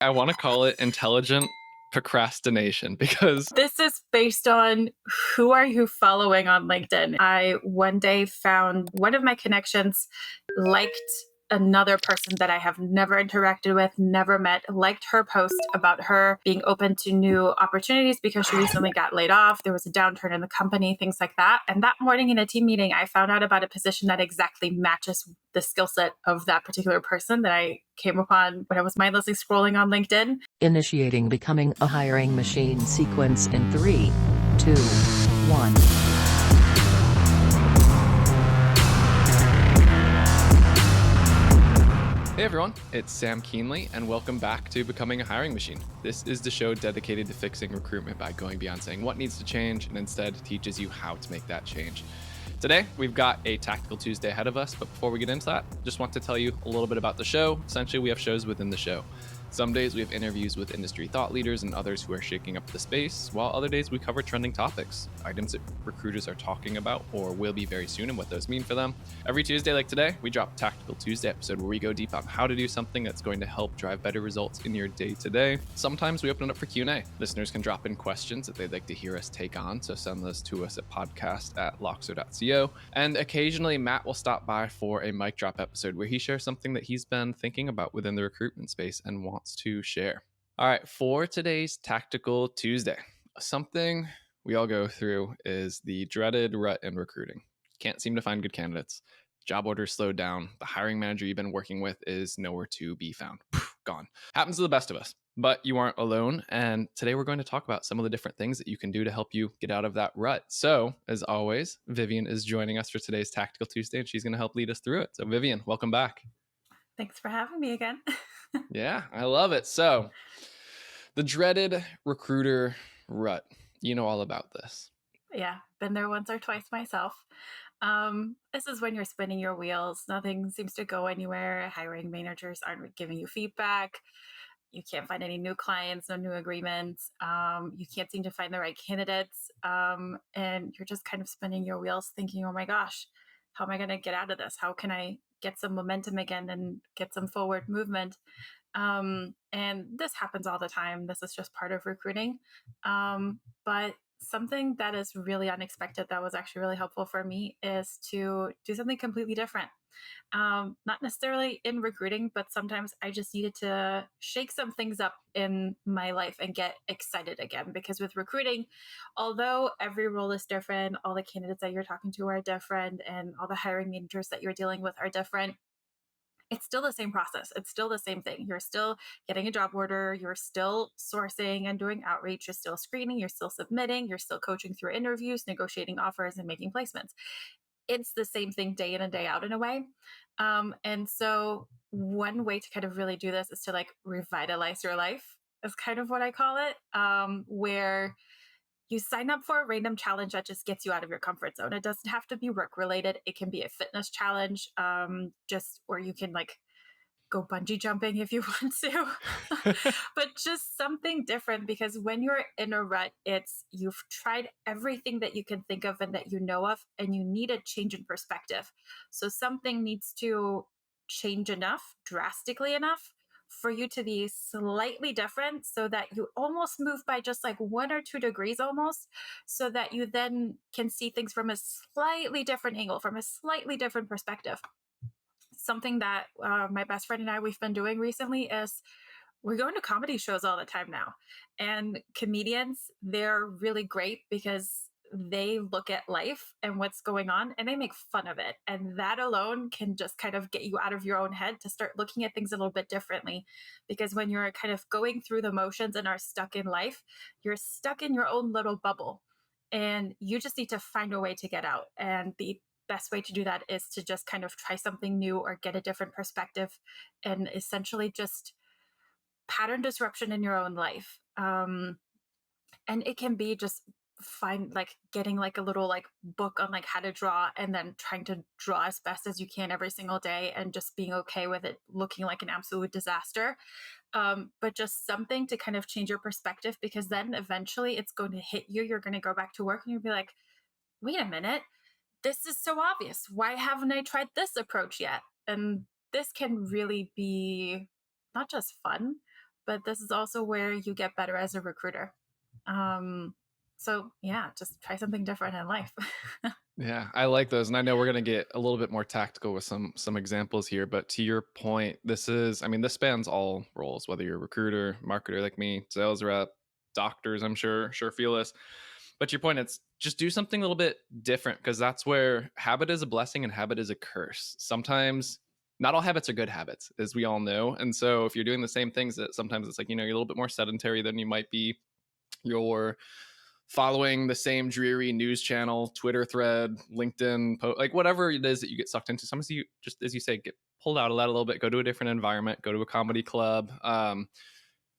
I want to call it intelligent procrastination because This is based on who are you following on LinkedIn. I one day found one of my connections liked another person that I have never interacted with, never met, liked her post about her being open to new opportunities because she recently got laid off. There was a downturn in the company, things like that. And that morning in a team meeting, I found out about a position that exactly matches the skill set of that particular person that I came upon when I was mindlessly scrolling on LinkedIn. Initiating becoming a hiring machine sequence in 3, 2, 1. Hey everyone, it's Sam Keenly, and welcome back to Becoming a Hiring Machine. This is the show dedicated to fixing recruitment by going beyond saying what needs to change and instead teaches you how to make that change. Today, we've got a Tactical Tuesday ahead of us, but before we get into that, just want to tell you a little bit about the show. Essentially, we have shows within the show. Some days we have interviews with industry thought leaders and others who are shaking up the space, while other days we cover trending topics, items that recruiters are talking about or will be very soon and what those mean for them. Every Tuesday like today, we drop a Tactical Tuesday episode where we go deep on how to do something that's going to help drive better results in your day-to-day. Sometimes we open it up for Q&A. Listeners can drop in questions that they'd like to hear us take on, so send those to us at podcast@loxo.co. And occasionally Matt will stop by for a mic drop episode where he shares something that he's been thinking about within the recruitment space and wants to share. All right, for today's Tactical Tuesday, something we all go through is the dreaded rut in recruiting. Can't seem to find good candidates. Job orders slowed down. The hiring manager you've been working with is nowhere to be found. Gone. Happens to the best of us. But you aren't alone. And today we're going to talk about some of the different things that you can do to help you get out of that rut. So, as always, Vivien is joining us for today's Tactical Tuesday, and she's going to help lead us through it. So, Vivien, welcome back. Thanks for having me again. Yeah, I love it. So, the dreaded recruiter rut. You know all about this. Yeah, been there once or twice myself. This is when you're spinning your wheels. Nothing seems to go anywhere. Hiring managers aren't giving you feedback. You can't find any new clients, no new agreements. You can't seem to find the right candidates. And you're just kind of spinning your wheels thinking, oh my gosh, how am I going to get out of this? How can I get some momentum again and get some forward movement? And this happens all the time. This is just part of recruiting. But something that is really unexpected that was actually really helpful for me is to do something completely different. Not necessarily in recruiting, but sometimes I just needed to shake some things up in my life and get excited again. Because with recruiting, although every role is different, all the candidates that you're talking to are different, and all the hiring managers that you're dealing with are different, it's still the same process. It's still the same thing. You're still getting a job order. You're still sourcing and doing outreach. You're still screening. You're still submitting. You're still coaching through interviews, negotiating offers, and making placements. It's the same thing day in and day out in a way. And so one way to kind of really do this is to like revitalize your life, is kind of what I call it, where you sign up for a random challenge that just gets you out of your comfort zone. It doesn't have to be work related. It can be a fitness challenge, just where you can like go bungee jumping if you want to, but just something different, because when you're in a rut, it's you've tried everything that you can think of and that you know of, and you need a change in perspective. So something needs to change enough, drastically enough, for you to be slightly different, so that you almost move by just like 1 or 2 degrees almost, so that you then can see things from a slightly different angle, from a slightly different perspective. Something that my best friend and I, we've been doing recently is we're going to comedy shows all the time now. And comedians, they're really great because they look at life and what's going on and they make fun of it. And that alone can just kind of get you out of your own head to start looking at things a little bit differently. Because when you're kind of going through the motions and are stuck in life, you're stuck in your own little bubble. And you just need to find a way to get out. And the best way to do that is to just kind of try something new or get a different perspective, and essentially just pattern disruption in your own life. And it can be just find like getting like a little like book on like how to draw, and then trying to draw as best as you can every single day, and just being okay with it looking like an absolute disaster. But just something to kind of change your perspective, because then eventually it's going to hit you. You're going to go back to work and you'll be like, wait a minute, this is so obvious. Why haven't I tried this approach yet? And this can really be not just fun, but this is also where you get better as a recruiter. Um, so yeah, just try something different in life. Yeah, I like those, and I know we're gonna get a little bit more tactical with some examples here. But to your point, I mean, this spans all roles, whether you're a recruiter, marketer like me, sales rep, doctors. I'm sure feel this. But to your point, it's just do something a little bit different because that's where habit is a blessing and habit is a curse. Sometimes not all habits are good habits, as we all know. And so if you're doing the same things, that sometimes it's like you're a little bit more sedentary than you might be. You're following the same dreary news channel, Twitter thread, LinkedIn, like whatever it is that you get sucked into. Sometimes you just, as you say, get pulled out of that a little bit, go to a different environment, go to a comedy club.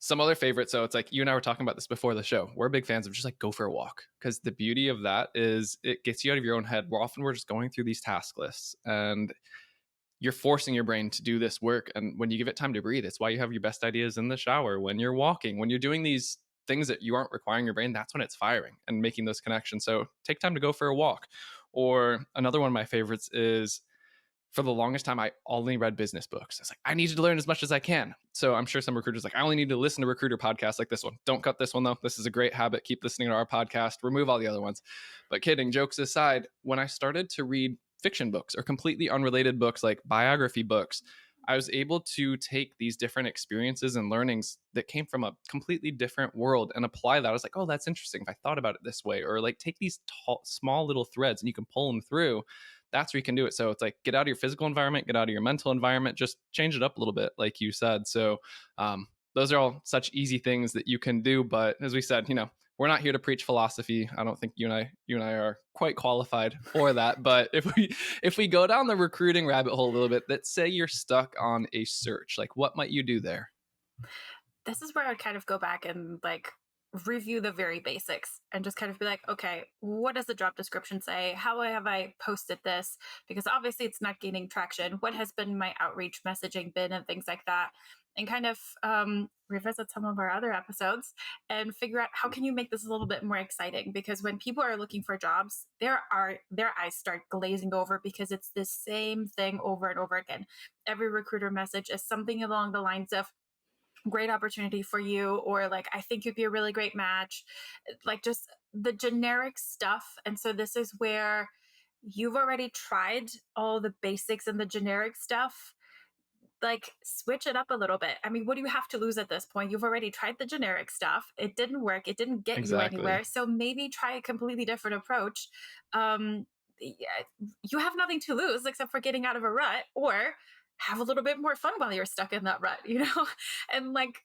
Some other favorites. So it's like you and I were talking about this before the show. We're big fans of just like go for a walk because the beauty of that is it gets you out of your own head. We're just going through these task lists and you're forcing your brain to do this work. And when you give it time to breathe, it's why you have your best ideas in the shower, when you're walking, when you're doing these things that you aren't requiring your brain, that's when it's firing and making those connections. So take time to go for a walk. Or another one of my favorites is for the longest time, I only read business books. It's like, I need to learn as much as I can. So I'm sure some recruiters like, I only need to listen to recruiter podcasts like this one. Don't cut this one though. This is a great habit. Keep listening to our podcast. Remove all the other ones. But kidding, jokes aside, when I started to read fiction books or completely unrelated books like biography books, I was able to take these different experiences and learnings that came from a completely different world and apply that. I was like, oh, that's interesting if I thought about it this way. Or like take these small little threads and you can pull them through. That's where you can do it. So it's like get out of your physical environment, get out of your mental environment, just change it up a little bit, like you said. So those are all such easy things that you can do. But as we said, we're not here to preach philosophy. I don't think you and I are quite qualified for that. But if we go down the recruiting rabbit hole a little bit, let's say you're stuck on a search, like what might you do there? This is where I'd kind of go back and like review the very basics and just kind of be like, okay, what does the job description say? How have I posted this? Because obviously it's not gaining traction. What has been my outreach messaging been and things like that? And kind of revisit some of our other episodes and figure out how can you make this a little bit more exciting? Because when people are looking for jobs, their eyes start glazing over because it's the same thing over and over again. Every recruiter message is something along the lines of great opportunity for you, or like I think you'd be a really great match, like just the generic stuff. And so this is where you've already tried all the basics and the generic stuff, like switch it up a little bit. I mean, what do you have to lose at this point? You've already tried the generic stuff. It didn't work. It didn't get you Exactly. anywhere. So maybe try a completely different approach. Yeah, you have nothing to lose except for getting out of a rut, or have a little bit more fun while you're stuck in that rut, you know? And like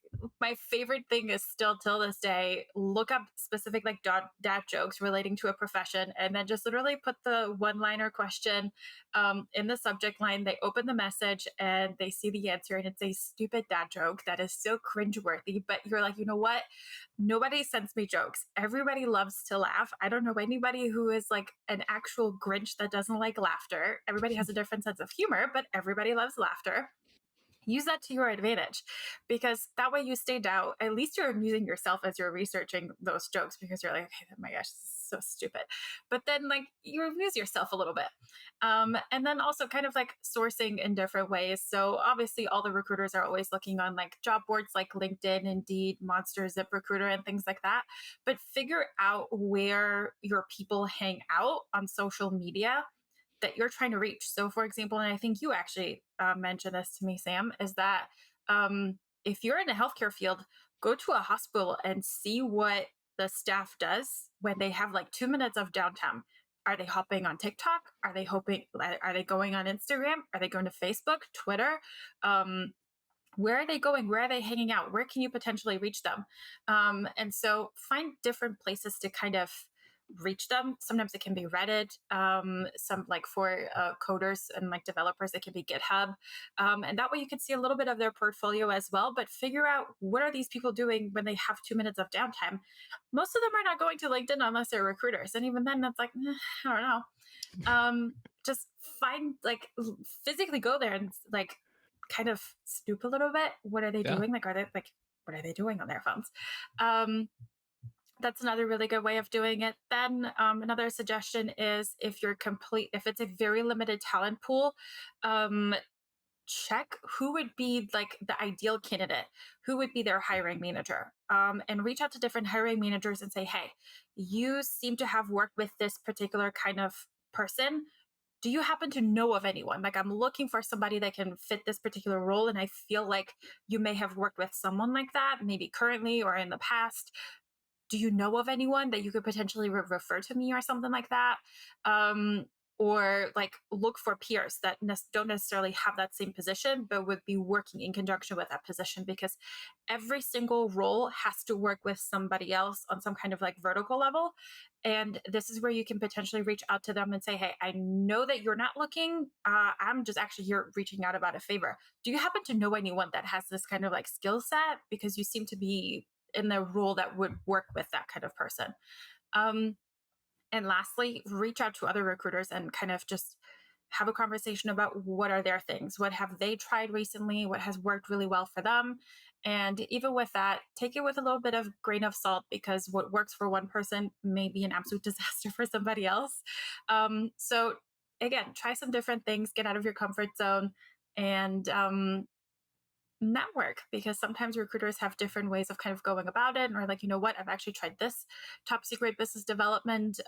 my favorite thing is still till this day, look up specific like dad jokes relating to a profession and then just literally put the one liner question in the subject line. They open the message and they see the answer, and it's a stupid dad joke that is so cringeworthy. But you're like, you know what? Nobody sends me jokes. Everybody loves to laugh. I don't know anybody who is like an actual Grinch that doesn't like laughter. Everybody has a different sense of humor, but everybody loves laughter. Use that to your advantage, because that way you stand out. At least you're amusing yourself as you're researching those jokes, because you're like, okay, oh my gosh, this is so stupid. But then like you amuse yourself a little bit. And then also kind of like sourcing in different ways. So obviously all the recruiters are always looking on like job boards like LinkedIn, Indeed, Monster, ZipRecruiter, and things like that. But figure out where your people hang out on social media that you're trying to reach. So, for example, and I think you actually mentioned this to me, Sam, is that if you're in the healthcare field, go to a hospital and see what the staff does when they have like 2 minutes of downtime. Are they hopping on TikTok? Are they hoping? Are they going on Instagram? Are they going to Facebook, Twitter? Where are they going? Where are they hanging out? Where can you potentially reach them? And so find different places to kind of reach them. Sometimes it can be Reddit. Some like for coders and like developers, it can be GitHub. And that way you can see a little bit of their portfolio as well, but figure out what are these people doing when they have 2 minutes of downtime. Most of them are not going to LinkedIn unless they're recruiters. And even then that's like, I don't know. Just find like physically go there and like kind of snoop a little bit. What are they Yeah. doing? Like, are they like, what are they doing on their phones? That's another really good way of doing it. Then another suggestion is if it's a very limited talent pool, um, check who would be like the ideal candidate, who would be their hiring manager, and reach out to different hiring managers and say, hey, you seem to have worked with this particular kind of person. Do you happen to know of anyone? Like, I'm looking for somebody that can fit this particular role. And I feel like you may have worked with someone like that, maybe currently or in the past. Do you know of anyone that you could potentially refer to me or something like that? Um, or like look for peers that don't necessarily have that same position, but would be working in conjunction with that position, because every single role has to work with somebody else on some kind of like vertical level. And this is where you can potentially reach out to them and say, hey, I know that you're not looking. I'm just actually here reaching out about a favor. Do you happen to know anyone that has this kind of like skill set? Because you seem to be in the role that would work with that kind of person. Um, and lastly, reach out to other recruiters and kind of just have a conversation about what are their things, what have they tried recently, what has worked really well for them. And even with that, take it with a little bit of grain of salt, because what works for one person may be an absolute disaster for somebody else. So again, try some different things, get out of your comfort zone, and network, because sometimes recruiters have different ways of kind of going about it, or like, you know what, I've actually tried this top secret business development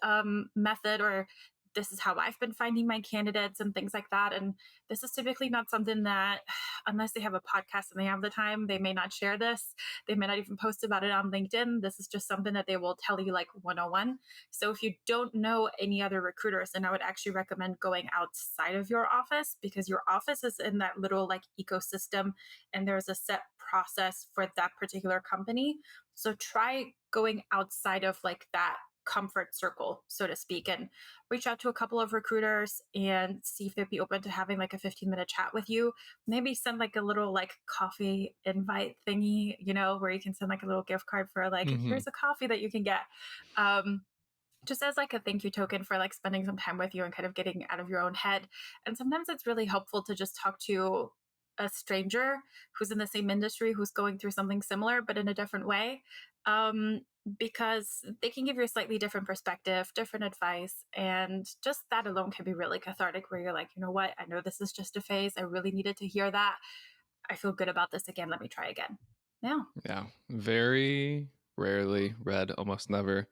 method, or this is how I've been finding my candidates and things like that. And this is typically not something that, unless they have a podcast and they have the time, they may not share this. They may not even post about it on LinkedIn. This is just something that they will tell you like 101. So if you don't know any other recruiters, then I would actually recommend going outside of your office, because your office is in that little like ecosystem and there's a set process for that particular company. So try going outside of like that comfort circle, so to speak, and reach out to a couple of recruiters and see if they'd be open to having like a 15-minute chat with you. Maybe send like a little like coffee invite thingy, where you can send like a little gift card for like, Hmm. here's a coffee that you can get. Um, just as like a thank you token for like spending some time with you and kind of getting out of your own head. And sometimes it's really helpful to just talk to a stranger who's in the same industry, who's going through something similar but in a different way, um, because they can give you a slightly different perspective, different advice, and just that alone can be really cathartic, where you're like, you know what, I know this is just a phase, I really needed to hear that, I feel good about this again, let me try again. Yeah. Yeah. Very rarely read, almost never,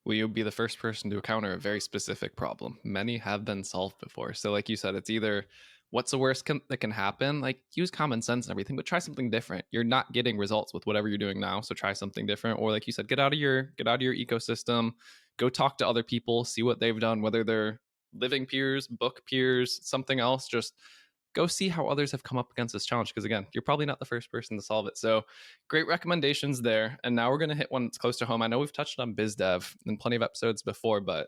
will you be the first person to encounter a very specific problem. Many have been solved before. So, like you said, it's either what's the worst that can happen? Like, use common sense and everything, but try something different. You're not getting results with whatever you're doing now, so try something different. Or, like you said, get out of your ecosystem, go talk to other people, see what they've done, whether they're living peers, book peers, something else. Just go see how others have come up against this challenge, because again, you're probably not the first person to solve it. So great recommendations there. And now we're going to hit one that's close to home. I know we've touched on biz dev in plenty of episodes before, but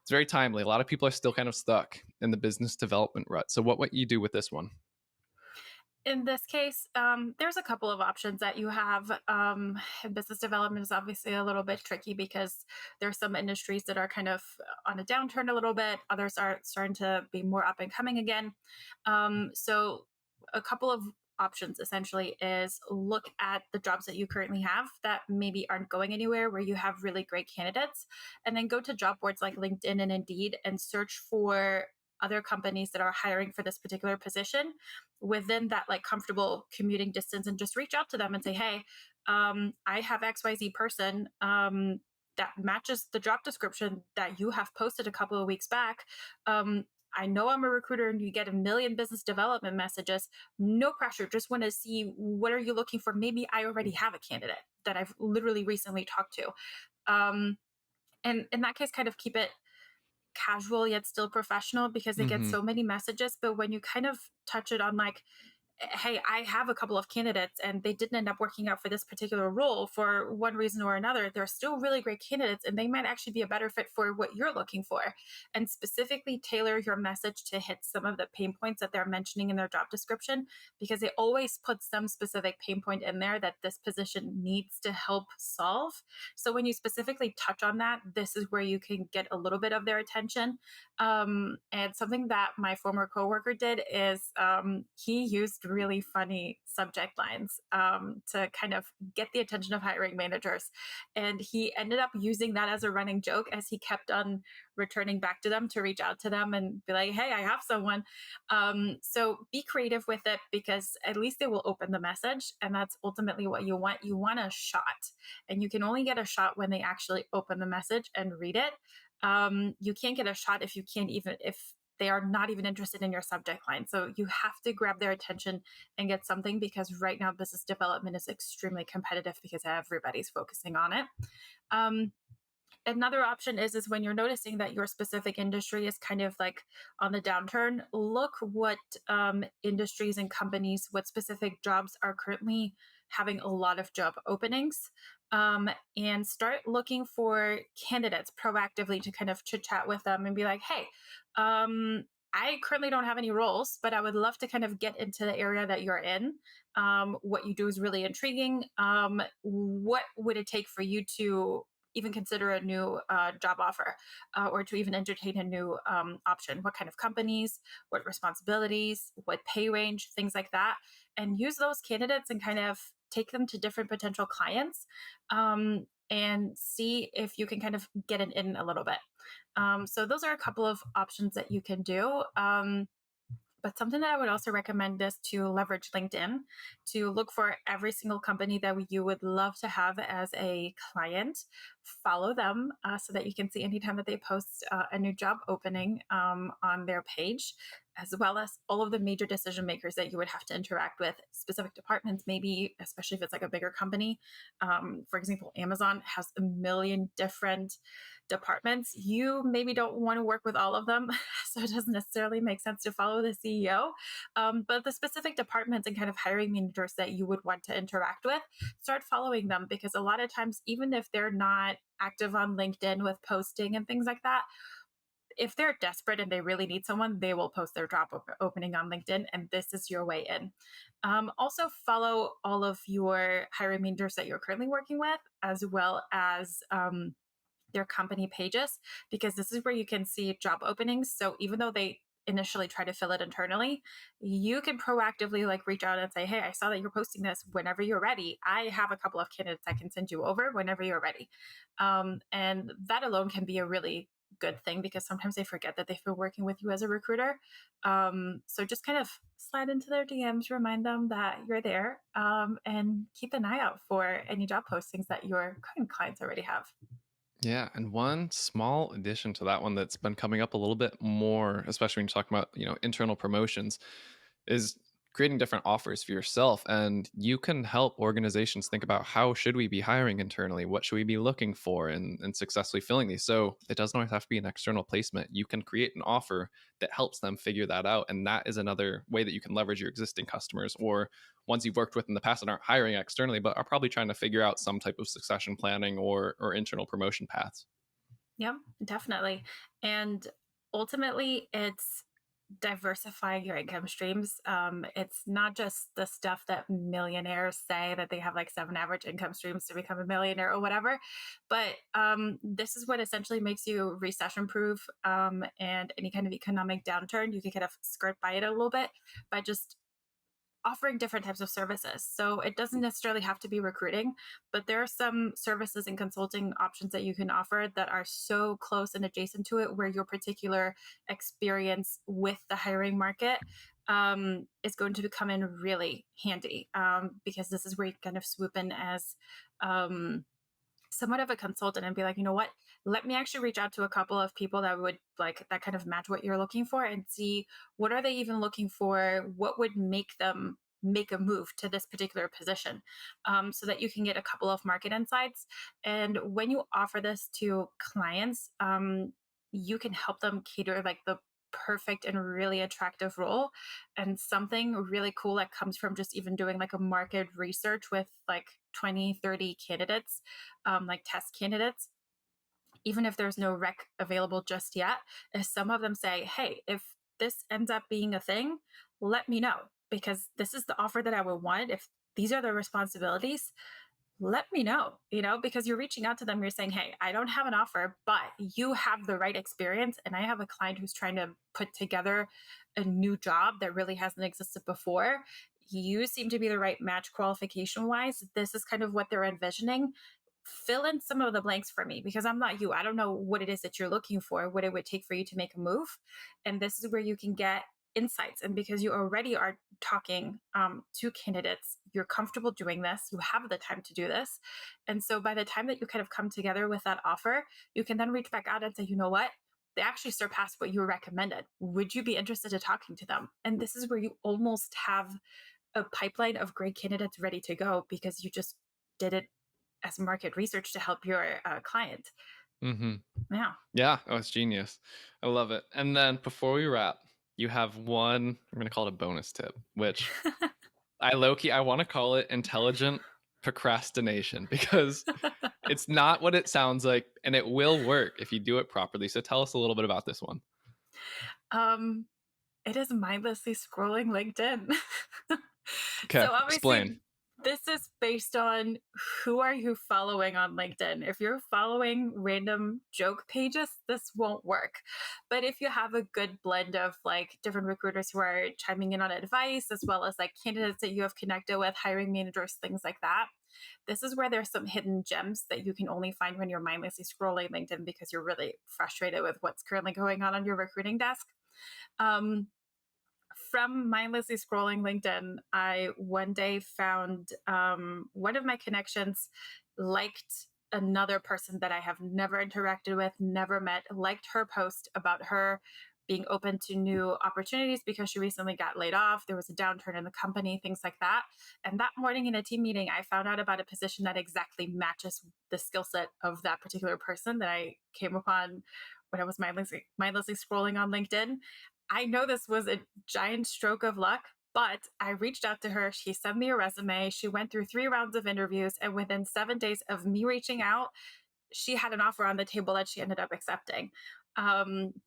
it's very timely. A lot of people are still kind of stuck in the business development rut. So what you do with this one? In this case, there's a couple of options that you have. Business development is obviously a little bit tricky, because there are some industries that are kind of on a downturn a little bit. Others are starting to be more up and coming again. So, a couple of options essentially is look at the jobs that you currently have that maybe aren't going anywhere, where you have really great candidates, and then go to job boards like LinkedIn and Indeed and search for other companies that are hiring for this particular position within that like comfortable commuting distance, and just reach out to them and say, hey, I have XYZ person that matches the job description that you have posted a couple of weeks back. I know I'm a recruiter and you get a million business development messages. No pressure. Just want to see, what are you looking for? Maybe I already have a candidate that I've literally recently talked to. Um, and in that case, kind of keep it casual yet still professional, because they get Mm-hmm. so many messages. But when you kind of touch it on like, hey, I have a couple of candidates and they didn't end up working out for this particular role for one reason or another, they're still really great candidates and they might actually be a better fit for what you're looking for. And specifically tailor your message to hit some of the pain points that they're mentioning in their job description, because they always put some specific pain point in there that this position needs to help solve. So when you specifically touch on that, this is where you can get a little bit of their attention. And something that my former coworker did is he used really funny subject lines to kind of get the attention of hiring managers. And he ended up using that as a running joke as he kept on returning back to them to reach out to them and be like, hey, I have someone. So be creative with it because at least they will open the message. And that's ultimately what you want. You want a shot. And you can only get a shot when they actually open the message and read it. You can't get a shot if you can't even, if they are not even interested in your subject line. So you have to grab their attention and get something because right now business development is extremely competitive because everybody's focusing on it. Um, Another option is when you're noticing that your specific industry is kind of like on the downturn, look what industries and companies, what specific jobs are currently having a lot of job openings, and start looking for candidates proactively to kind of chit chat with them and be like, hey, I currently don't have any roles, but I would love to kind of get into the area that you're in. What you do is really intriguing. What would it take for you to even consider a new job offer or to even entertain a new option? What kind of companies, what responsibilities, what pay range, things like that. And use those candidates and kind of take them to different potential clients and see if you can kind of get it in a little bit. So those are a couple of options that you can do. But something that I would also recommend is to leverage LinkedIn to look for every single company that you would love to have as a client. Follow them so that you can see anytime that they post a new job opening on their page, as well as all of the major decision makers that you would have to interact with, specific departments, maybe, especially if it's like a bigger company. For example, Amazon has a million different departments. You maybe don't want to work with all of them, so it doesn't necessarily make sense to follow the CEO. But the specific departments and kind of hiring managers that you would want to interact with, start following them because a lot of times, even if they're not active on LinkedIn with posting and things like that, if they're desperate and they really need someone, they will post their job opening on LinkedIn, and this is your way in. Also, follow all of your hiring managers that you're currently working with, as well as their company pages, because this is where you can see job openings. So even though they initially try to fill it internally, you can proactively like reach out and say, hey, I saw that you're posting this. Whenever you're ready, I have a couple of candidates I can send you over whenever you're ready. And that alone can be a really good thing because sometimes they forget that they've been working with you as a recruiter. So just kind of slide into their DMs, remind them that you're there, and keep an eye out for any job postings that your current clients already have. Yeah, and one small addition to that one that's been coming up a little bit more, especially when you're talking about, internal promotions, is creating different offers for yourself. And you can help organizations think about how should we be hiring internally? What should we be looking for and successfully filling these? So it doesn't always have to be an external placement. You can create an offer that helps them figure that out. And that is another way that you can leverage your existing customers or ones you've worked with in the past that aren't hiring externally, but are probably trying to figure out some type of succession planning or internal promotion paths. Yep, definitely. And ultimately, it's diversifying your income streams. It's not just the stuff that millionaires say that they have like seven average income streams to become a millionaire or whatever, but this is what essentially makes you recession proof. And any kind of economic downturn, you can kind of skirt by it a little bit by just offering different types of services. So it doesn't necessarily have to be recruiting, but there are some services and consulting options that you can offer that are so close and adjacent to it where your particular experience with the hiring market is going to come in really handy because this is where you kind of swoop in as somewhat of a consultant and be like, you know what, let me actually reach out to a couple of people that would like that kind of match what you're looking for and see what are they even looking for, what would make them make a move to this particular position, so that you can get a couple of market insights. And when you offer this to clients, you can help them cater like the perfect and really attractive role. And something really cool that comes from just even doing like a market research with like 20, 30 candidates, like test candidates, even if there's no rec available just yet, is some of them say, hey, if this ends up being a thing, let me know because this is the offer that I would want. If these are the responsibilities, let me know, because you're reaching out to them. You're saying, hey, I don't have an offer, but you have the right experience. And I have a client who's trying to put together a new job that really hasn't existed before. you seem to be the right match qualification wise. This is kind of what they're envisioning. Fill in some of the blanks for me because I'm not you. I don't know what it is that you're looking for, what it would take for you to make a move. And this is where you can get insights. And because you already are talking to candidates, you're comfortable doing this, you have the time to do this. And so by the time that you kind of come together with that offer, you can then reach back out and say, you know what? They actually surpassed what you recommended. Would you be interested in talking to them? And this is where you almost have a pipeline of great candidates ready to go because you just did it as market research to help your client. Mm-hmm. Yeah. Yeah. Oh, it's genius. I love it. And then before we wrap, you have one, I'm going to call it a bonus tip, which I want to call it intelligent procrastination because it's not what it sounds like and it will work if you do it properly. So tell us a little bit about this one. um, it is mindlessly scrolling LinkedIn. Okay. So obviously, Explain. this is based on who are you following on LinkedIn. If you're following random joke pages, this won't work. But if you have a good blend of like different recruiters who are chiming in on advice, as well as like candidates that you have connected with, hiring managers, things like that, this is where there's some hidden gems that you can only find when you're mindlessly scrolling LinkedIn because you're really frustrated with what's currently going on your recruiting desk. Um, from mindlessly scrolling LinkedIn, I one day found one of my connections liked another person that I have never interacted with, never met, liked her post about her being open to new opportunities because she recently got laid off. There was a downturn in the company, things like that. And that morning in a team meeting, I found out about a position that exactly matches the skill set of that particular person that I came upon when I was mindlessly scrolling on LinkedIn. I know this was a giant stroke of luck, but I reached out to her. She sent me a resume. She went through 3 rounds of interviews. And within 7 days of me reaching out, she had an offer on the table that she ended up accepting.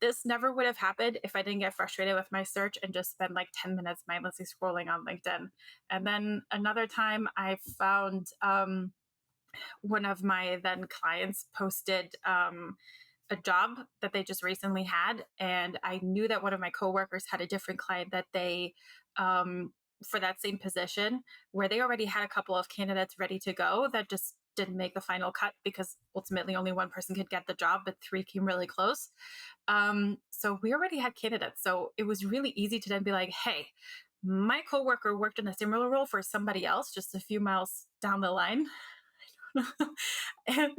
This never would have happened if I didn't get frustrated with my search and just spend like 10 minutes mindlessly scrolling on LinkedIn. And then another time I found one of my then clients posted a job that they just recently had, and I knew that one of my coworkers had a different client that they for that same position where they already had a couple of candidates ready to go that just didn't make the final cut because ultimately only one person could get the job, but 3 came really close. So we already had candidates, so it was really easy to then be like, hey, my coworker worked in a similar role for somebody else just a few miles down the line. and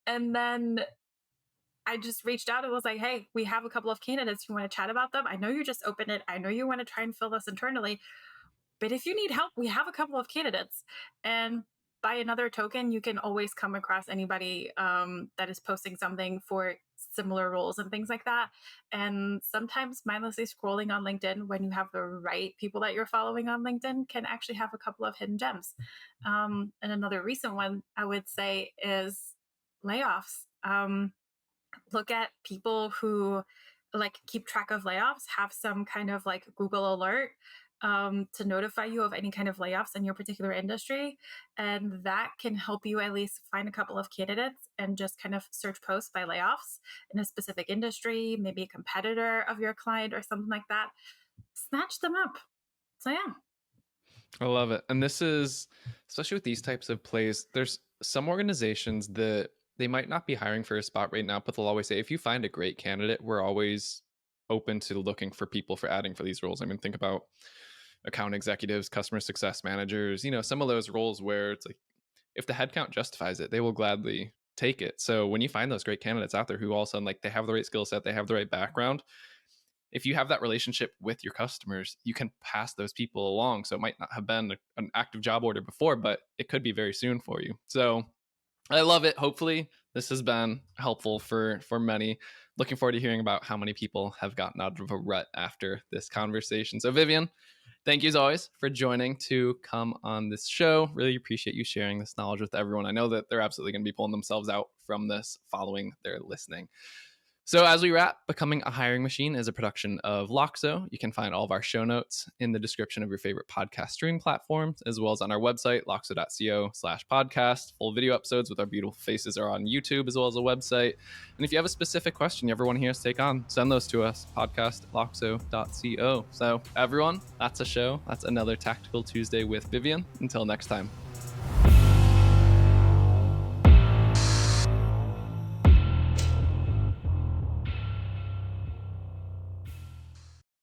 and then I just reached out and was like, hey, we have a couple of candidates. You want to chat about them? I know you just opened it. I know you want to try and fill this internally, but if you need help, we have a couple of candidates. And by another token, you can always come across anybody that is posting something for similar roles and things like that. And sometimes mindlessly scrolling on LinkedIn when you have the right people that you're following on LinkedIn can actually have a couple of hidden gems. And another recent one I would say is layoffs. Look at people who like keep track of layoffs, have some kind of like Google alert to notify you of any kind of layoffs in your particular industry. And that can help you at least find a couple of candidates and just kind of search posts by layoffs in a specific industry, maybe a competitor of your client or something like that. Snatch them up. So, yeah. I love it. And this is, especially with these types of plays, there's some organizations that they might not be hiring for a spot right now, but they'll always say, if you find a great candidate, we're always open to looking for people for adding for these roles. I mean, think about account executives, customer success managers, some of those roles where it's like, if the headcount justifies it, they will gladly take it. So when you find those great candidates out there who all of a sudden, like, they have the right skill set, they have the right background, if you have that relationship with your customers, you can pass those people along. So it might not have been an active job order before, but it could be very soon for you. So I love it. Hopefully this has been helpful for many. Looking forward to hearing about how many people have gotten out of a rut after this conversation. So Vivien, thank you as always for joining to come on this show. Really appreciate you sharing this knowledge with everyone. I know that they're absolutely going to be pulling themselves out from this following their listening. So as we wrap, Becoming a Hiring Machine is a production of Loxo. You can find all of our show notes in the description of your favorite podcast streaming platforms, as well as on our website, loxo.co/podcast. Full video episodes with our beautiful faces are on YouTube, as well as a website. And if you have a specific question you ever want to hear us take on, send those to us, podcast@loxo.co. So everyone, that's a show. That's another Tactical Tuesday with Vivien. Until next time.